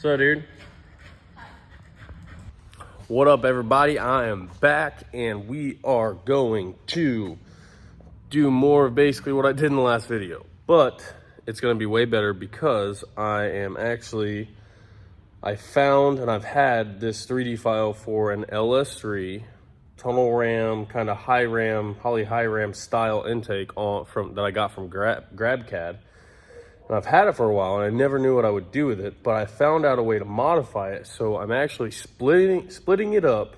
What's up, dude? What up, everybody? I am back, and we are going to do more of basically what I did in the last video, but it's going to be way better because I found and I've had this 3D file for an LS3 tunnel ram, kind of high ram, poly high ram style intake that I got from GrabCAD. And I've had it for a while, and I never knew what I would do with it, but I found out a way to modify it. So I'm actually splitting it up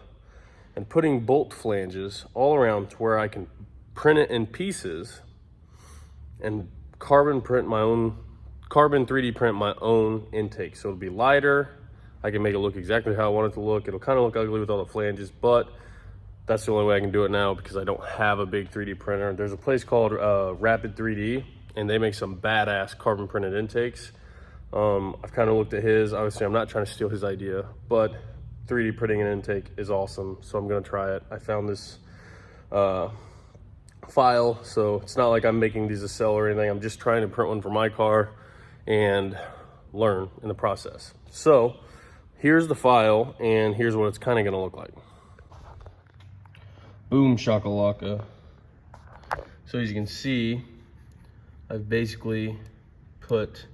and putting bolt flanges all around to where I can print it in pieces and carbon 3D print my own intake. So it'll be lighter. I can make it look exactly how I want it to look. It'll kind of look ugly with all the flanges, but that's the only way I can do it now because I don't have a big 3D printer. There's a place called Rapid 3D, and they make some badass carbon printed intakes. I've kind of looked at his. Obviously, I'm not trying to steal his idea, but 3D printing an intake is awesome, so I'm gonna try it. I found this file, so it's not like I'm making these to sell or anything. I'm just trying to print one for my car and learn in the process. So here's the file, and here's what it's kind of gonna look like. Boom shakalaka. So as you can see, I've basically put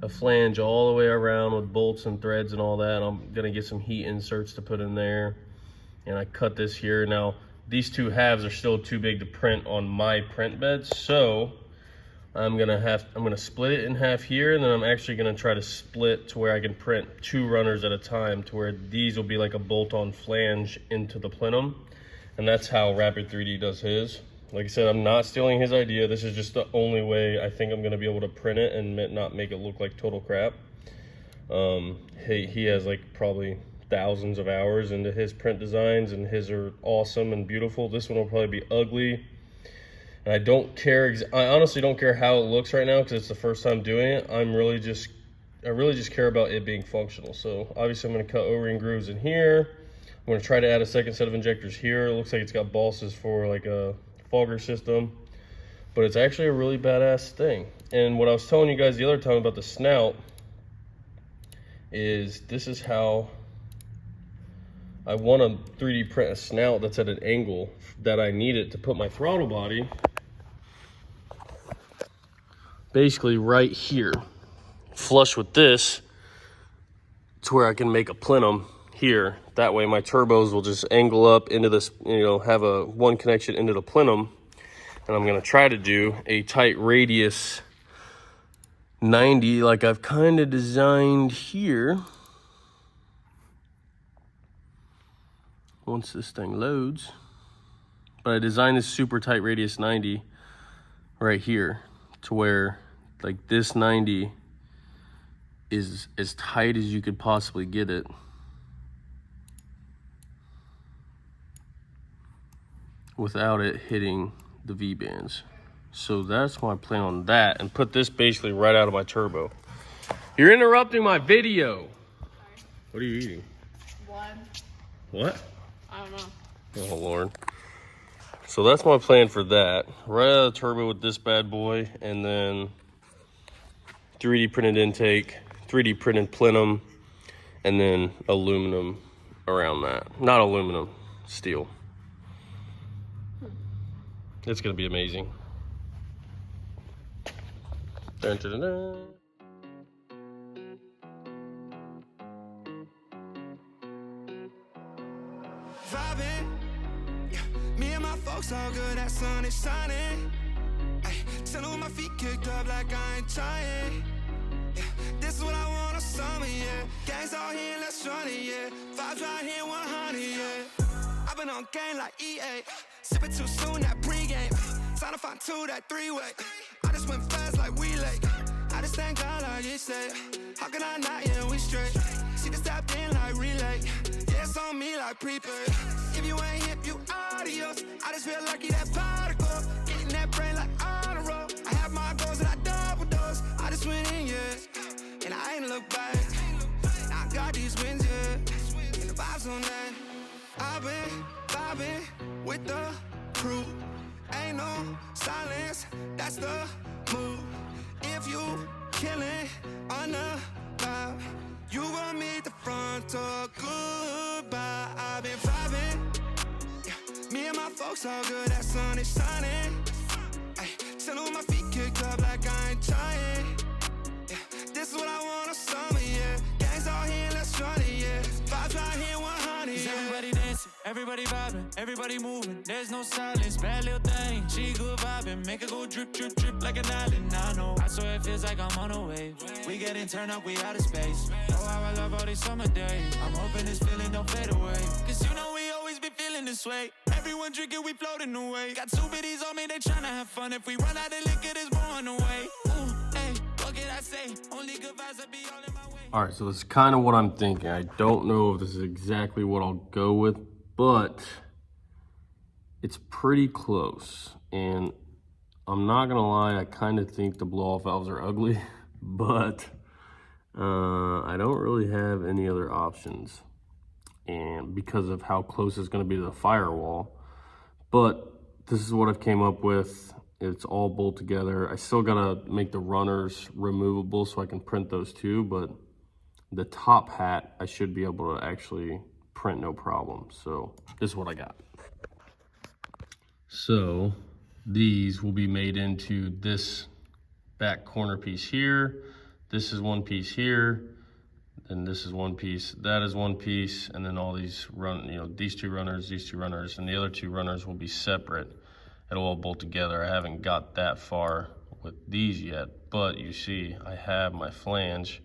a flange all the way around with bolts and threads and all that. I'm gonna get some heat inserts to put in there. And I cut this here. Now, these two halves are still too big to print on my print bed. So I'm gonna split it in half here, and then I'm actually gonna try to split to where I can print 2 runners at a time, to where these will be like a bolt-on flange into the plenum. And that's how Rapid 3D does his. Like I said, I'm not stealing his idea. This is just the only way I think I'm gonna be able to print it and not make it look like total crap. He has like probably thousands of hours into his print designs, and his are awesome and beautiful. This one will probably be ugly. And I don't care, I honestly don't care how it looks right now because it's the first time doing it. I really just care about it being functional. So obviously I'm gonna cut O-ring grooves in here. I'm gonna try to add a second set of injectors here. It looks like it's got balses for like a fogger system, but it's actually a really badass thing. And what I was telling you guys the other time about the snout is this is how I want to 3D print a snout that's at an angle that I need it to put my throttle body basically right here, flush with this, to where I can make a plenum here. That way my turbos will just angle up into this, have one connection into the plenum. And I'm gonna try to do a tight radius 90 like I've kind of designed here. Once this thing loads. But I designed this super tight radius 90 right here, to where like this 90 is as tight as you could possibly get it. Without it hitting the V-bands. So that's my plan on that, and put this basically right out of my turbo. You're interrupting my video. Sorry. What are you eating? One. What? I don't know. Oh, Lord. So that's my plan for that. Right out of the turbo with this bad boy, and then 3D printed intake, 3D printed plenum, and then aluminum around that. Not aluminum, steel. It's gonna be amazing. Dun, dun, dun, dun. Vibing, yeah. Me and my folks all good, that sun is shining. Ay, chillin' with my feet kicked up like I ain't trying. Yeah. This is what I want a summer, yeah. Gangs all here, let's run it, yeah. Vibes right here, 100, yeah. I've been on game like EA. Sippin' too soon, that pregame. Sign up on 2, that 3-way. I just went fast like we late. I just thank God like he said. How can I not? Yeah, we straight. She just tapped in like relay. Yeah, it's on me like prepaid. If you ain't hip, you adios. I just feel lucky that particle. Getting that brain like on a roll. I have my goals and I double dose. I just went in, yeah. And I ain't look back. Now I got these wins, yeah. And the vibes on that. I've been vibing with the crew. Ain't no silence, that's the move. If you killing on the vibe, You gon' meet the front door, goodbye. I've been vibing, yeah. Me and my folks all good, that sun is shining. Ay, chillin' with my feet kicked up like I ain't trying. Yeah, this is what I want, a summer, yeah. Gangs all here, let's run it, yeah. Vibes right here, 100, yeah. Everybody dancing, everybody vibing, everybody moving. There's no silence, bad little thing. She good vibing, make her go drip, drip, drip like an island. I know, I swear it feels like I'm on a wave. We getting turned up, we out of space. Oh, how I love all these summer days. I'm hoping this feeling don't fade away. Cause you know we always be feeling this way. Everyone drinking, we floating away. Got two biddies on me, they tryna have fun. If we run out of liquor, it's blowing away. Ooh, hey, what can I say? Only good vibes that be all in my way. All right, so that's kind of what I'm thinking. I don't know if this is exactly what I'll go with, but it's pretty close. And I'm not gonna lie, I kind of think the blow-off valves are ugly, but I don't really have any other options. And because of how close it's gonna be to the firewall. But this is what I've came up with. It's all bolt together. I still gotta make the runners removable so I can print those too, but the top hat, I should be able to actually print no problem. So this is what I got. So these will be made into this back corner piece here. This is one piece here, and this is one piece. That is one piece, and then all these these two runners, and the other two runners will be separate. It'll all bolt together. I haven't got that far with these yet, but you see, I have my flange.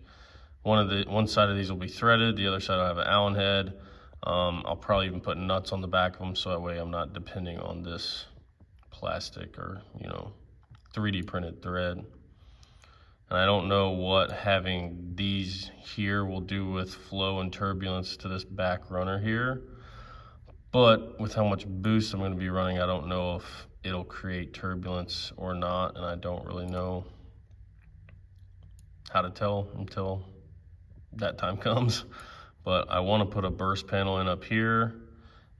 One side of these will be threaded, the other side will have an Allen head. I'll probably even put nuts on the back of them so that way I'm not depending on this plastic or 3D printed thread. And I don't know what having these here will do with flow and turbulence to this back runner here, but with how much boost I'm going to be running, I don't know if it'll create turbulence or not, and I don't really know how to tell until that time comes. But I want to put a burst panel in up here,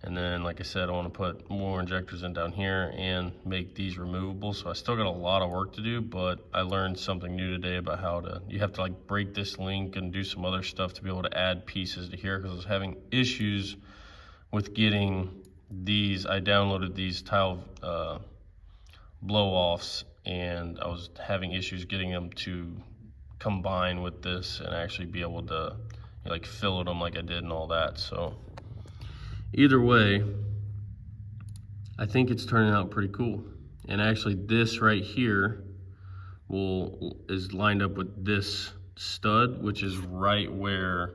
and then like I said, I want to put more injectors in down here and make these removable. So I still got a lot of work to do, but I learned something new today about how you have to like break this link and do some other stuff to be able to add pieces to here, because I was having issues with getting these. I downloaded these tile blow-offs, and I was having issues getting them to combine with this and actually be able to like fill them like I did and all that. So either way, I think it's turning out pretty cool. And actually this right here is lined up with this stud, which is right where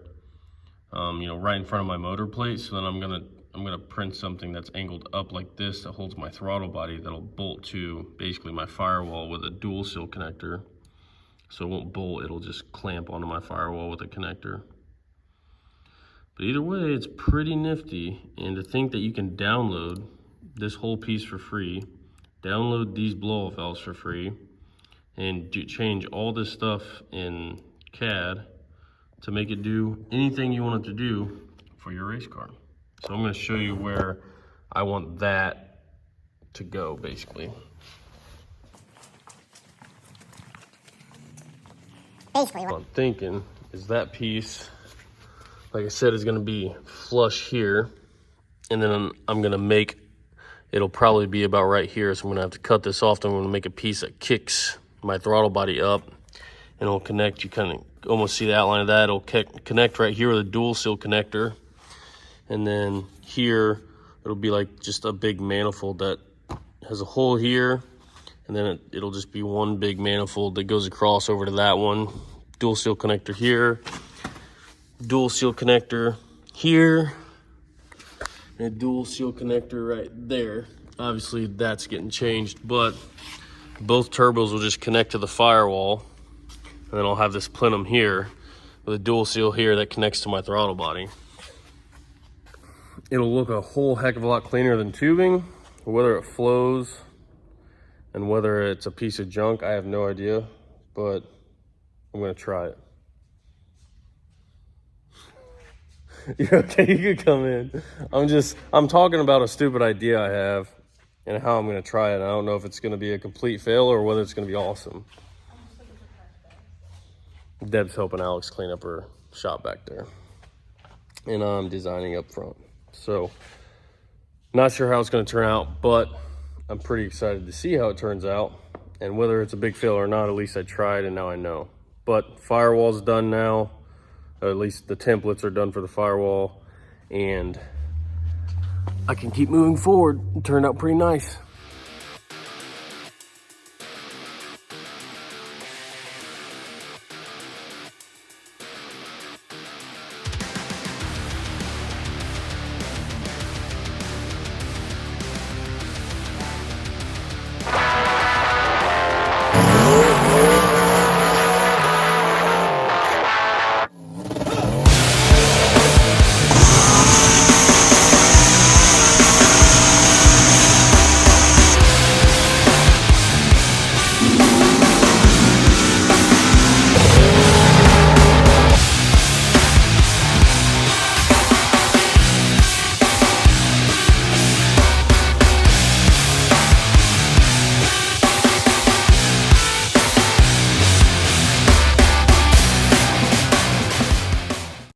right in front of my motor plate. So then I'm gonna print something that's angled up like this that holds my throttle body, that'll bolt to basically my firewall with a dual seal connector. So it won't bolt, it'll just clamp onto my firewall with a connector. But either way, it's pretty nifty. And to think that you can download this whole piece for free, download these blow-off valves for free, and change all this stuff in CAD to make it do anything you want it to do for your race car. So I'm going to show you where I want that to go, basically. What I'm thinking is that piece, like I said, is going to be flush here, and then I'm going to make, it'll probably be about right here, so I'm going to have to cut this off. I'm going to make a piece that kicks my throttle body up, and it'll connect. You kind of almost see the outline of that. It'll connect right here with a dual seal connector, and then here it'll be like just a big manifold that has a hole here, and then it'll just be one big manifold that goes across over to that one. Dual seal connector here, dual seal connector here, and a dual seal connector right there. Obviously that's getting changed, but both turbos will just connect to the firewall, and then I'll have this plenum here with a dual seal here that connects to my throttle body. It'll look a whole heck of a lot cleaner than tubing. Whether it flows and whether it's a piece of junk, I have no idea, but I'm gonna try it. You're okay, you can come in. I'm talking about a stupid idea I have and how I'm gonna try it. I don't know if it's gonna be a complete fail or whether it's gonna be awesome. Deb's helping Alex clean up her shop back there. And I'm designing up front. So, not sure how it's going to turn out, but I'm pretty excited to see how it turns out. And whether it's a big fail or not, at least I tried and now I know. But Firewall's done now. Or at least the templates are done for the Firewall. And I can keep moving forward. It turned out pretty nice.